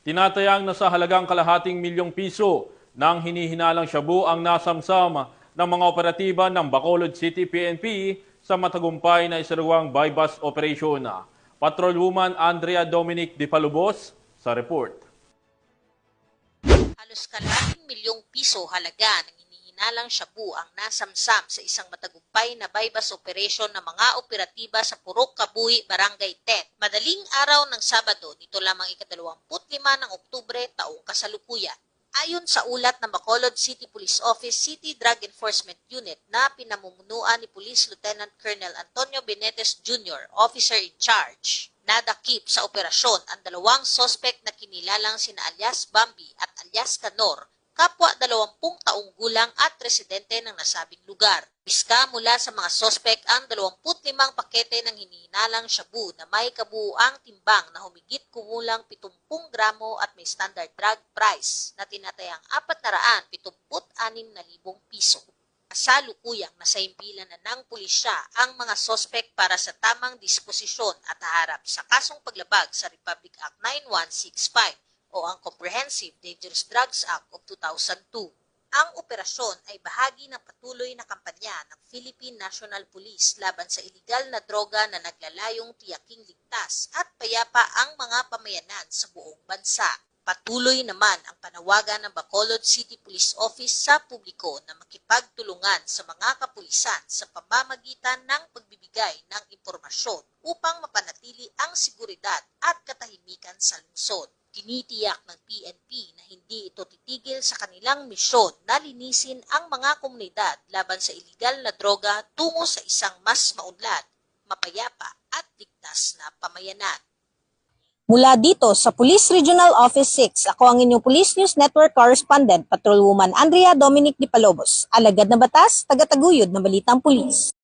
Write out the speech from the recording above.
Tinatayang nasa halagang ₱250,000 ng hinihinalang shabu ang nasamsam ng mga operatiba ng Bacolod City PNP sa matagumpay na isaragawang buy-bust operation. Patrolwoman Andrea Dominic de Palubos sa report. Halos ₱250,000 halaga ng hinihinalang shabu ang nasamsam sa isang matagumpay na buy-bust operation ng mga operatiba sa Purok Kabuhi, Barangay 10. Madaling araw ng Sabado, nito lamang ika-25 ng Oktubre taong kasalukuyan. Ayon sa ulat ng Bacolod City Police Office City Drug Enforcement Unit na pinamumunuan ni Police Lieutenant Colonel Antonio Benetes Jr., Officer in Charge, nadakip sa operasyon ang dalawang sospek na kinilalang sina alias Bambi at alias Canor, kapwa 20 taong gulang at residente ng nasabing lugar. Biska mula sa mga sospek ang 25 pakete ng hinihinalang shabu na may kabuuang timbang na humigit kumulang 70 gramo at may standard drug price na tinatayang ₱476,000. Kasalukuyang nasa himpilan na ng pulisya ang mga sospek para sa tamang disposisyon at haharap sa kasong paglabag sa Republic Act 9165 o ang Comprehensive Dangerous Drugs Act of 2002. Ang operasyon ay bahagi ng patuloy na kampanya ng Philippine National Police laban sa iligal na droga na naglalayong tiyaking ligtas at payapa ang mga pamayanan sa buong bansa. Patuloy naman ang panawagan ng Bacolod City Police Office sa publiko na makipagtulungan sa mga kapulisan sa pamamagitan ng pagbibigay ng impormasyon upang mapanatili ang seguridad at katahimikan sa lungsod. Tinitiyak ng PNP na hindi ito titigil sa kanilang misyon na linisin ang mga komunidad laban sa iligal na droga tungo sa isang mas maunlad, mapayapa at ligtas na pamayanan. Mula dito sa Police Regional Office 6, ako ang inyong Police News Network Correspondent, Patrolwoman Andrea Dominic de Palobos. Alagad na batas, tagataguyod ng Balitang Pulis.